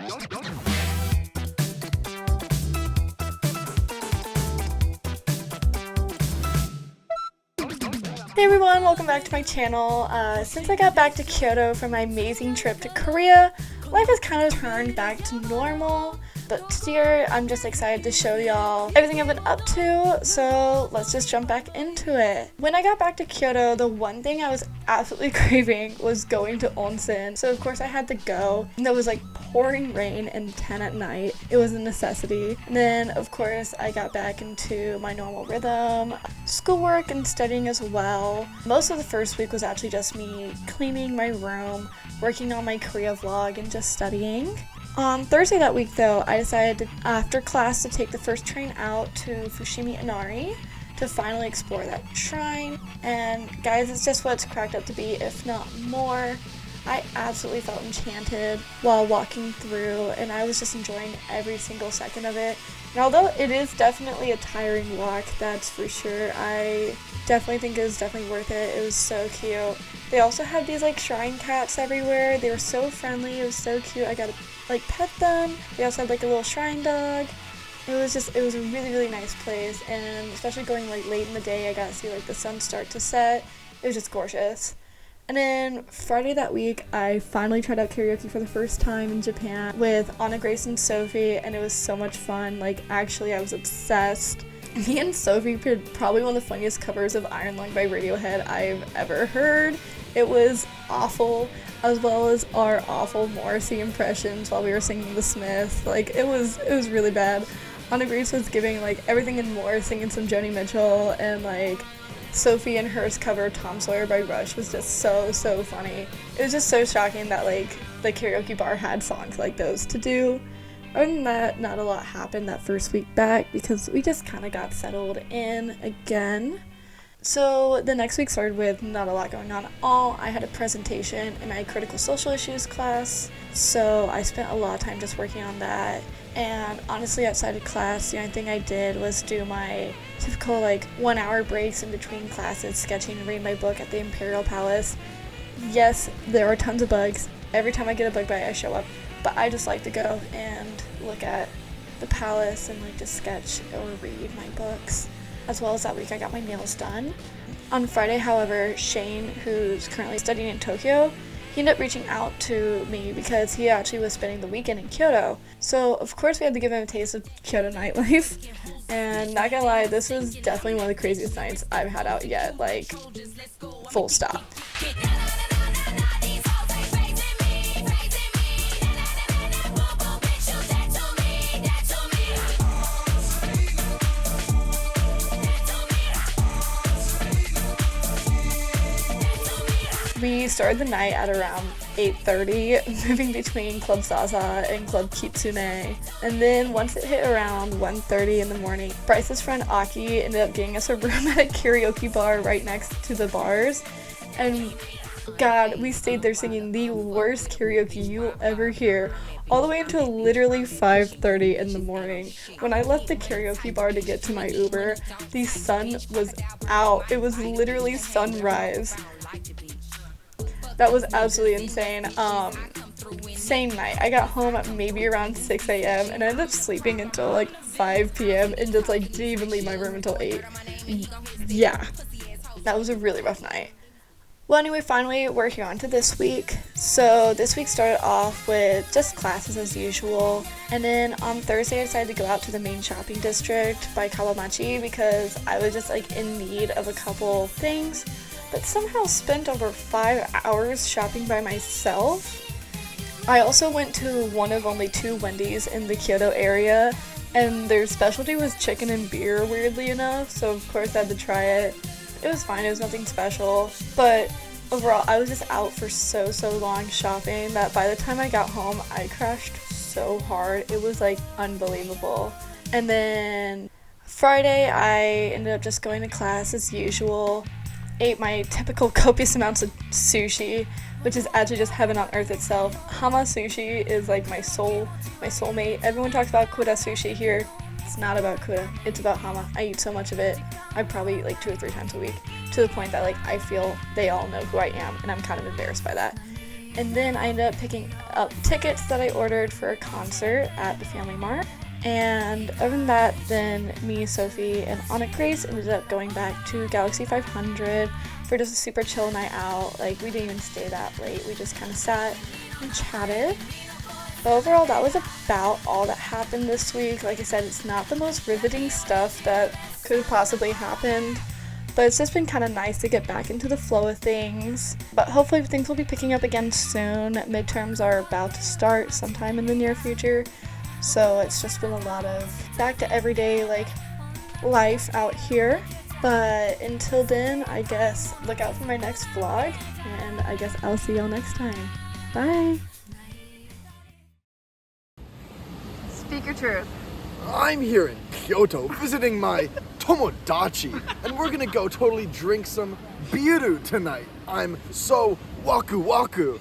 Hey everyone, welcome back to my channel. Since I got back to Kyoto from my amazing trip to Korea, life has kind of turned back to normal, but today I'm just excited to show y'all everything I've been up to, so let's just jump back into it. When I got back to Kyoto, the one thing I was absolutely craving was going to onsen, so of course I had to go, and there was like pouring rain and 10 at night. It was a necessity. And then of course I got back into my normal rhythm, schoolwork and studying as well. Most of the first week was actually just me cleaning my room, working on my Korea vlog, and just studying. On Thursday that week though, I decided after class to take the first train out to Fushimi Inari to finally explore that shrine. And guys, it's just what it's cracked up to be, if not more. I absolutely felt enchanted while walking through, and I was just enjoying every single second of it. And although it is definitely a tiring walk, that's for sure, I definitely think it was definitely worth it. It was so cute. They also had these like shrine cats everywhere. They were so friendly. It was so cute. I got to like pet them. They also had like a little shrine dog. It was a really, really nice place, and especially going like late in the day, I got to see like the sun start to set. It was just gorgeous. And then Friday that week, I finally tried out karaoke for the first time in Japan with Anna, Grace, and Sophie, and it was so much fun. Like, actually, I was obsessed. Me and Sophie did probably one of the funniest covers of Iron Lung by Radiohead I've ever heard. It was awful, as well as our awful Morrissey impressions while we were singing The Smiths. Like, it was really bad. Anna Grace was giving, like, everything and more, singing some Joni Mitchell, and, like, Sophie and hers cover Tom Sawyer by Rush was just so funny. It was just so shocking that like the karaoke bar had songs like those to do. Other than that, not a lot happened that first week back because we just kind of got settled in again. So the next week started with not a lot going on at all. I had a presentation in my critical social issues class, so I spent a lot of time just working on that. And honestly, outside of class, the only thing I did was do my typical like 1 hour breaks in between classes, sketching and reading my book at the Imperial Palace. Yes, there are tons of bugs. Every time I get a bug bite, I show up. But I just like to go and look at the palace and like just sketch or read my books. As well as that week, I got my nails done. On Friday, however, Shane, who's currently studying in Tokyo, he ended up reaching out to me because he actually was spending the weekend in Kyoto. So, of course, we had to give him a taste of Kyoto nightlife. And not gonna lie, this was definitely one of the craziest nights I've had out yet. Like, full stop. We started the night at around 8:30, moving between Club Zaza and Club Kitsune. And then once it hit around 1:30 in the morning, Bryce's friend Aki ended up getting us a room at a karaoke bar right next to the bars. And God, we stayed there singing the worst karaoke you'll ever hear, all the way until literally 5:30 in the morning. When I left the karaoke bar to get to my Uber, the sun was out. It was literally sunrise. That was absolutely insane. Same night. I got home at maybe around 6 a.m. and I ended up sleeping until like 5 p.m. and just like didn't even leave my room until 8. Yeah, that was a really rough night. Well, anyway, finally working on to this week. So this week started off with just classes as usual, and then on Thursday I decided to go out to the main shopping district by Kawamachi because I was just like in need of a couple things, but somehow spent over 5 hours shopping by myself. I also went to one of only 2 Wendy's in the Kyoto area, and their specialty was chicken and beer, weirdly enough, so of course I had to try it. It was fine, it was nothing special, but overall I was just out for so long shopping that by the time I got home I crashed so hard. It was like unbelievable. And then Friday I ended up just going to class as usual, ate my typical copious amounts of sushi, which is actually just heaven on earth itself. Hama sushi is like my soulmate. Everyone talks about Kura sushi here. It's not about Kura, it's about Hama. I eat so much of it. I probably eat like 2 or 3 times a week, to the point that like I feel they all know who I am, and I'm kind of embarrassed by that. And then I ended up picking up tickets that I ordered for a concert at the Family Mart. And other than that, then me, Sophie, and Anna Grace ended up going back to Galaxy 500 for just a super chill night out. Like, we didn't even stay that late. We just kind of sat and chatted. But overall, that was about all that happened this week. Like I said, it's not the most riveting stuff that could have possibly happened, but it's just been kind of nice to get back into the flow of things. But hopefully things will be picking up again soon. Midterms are about to start sometime in the near future, so it's just been a lot of back to everyday like life out here. But until then, I guess look out for my next vlog, and I guess I'll see y'all next time. Bye! Speak your truth. I'm here in Kyoto visiting my Tomodachi, and we're gonna go totally drink some biru tonight. I'm so waku waku.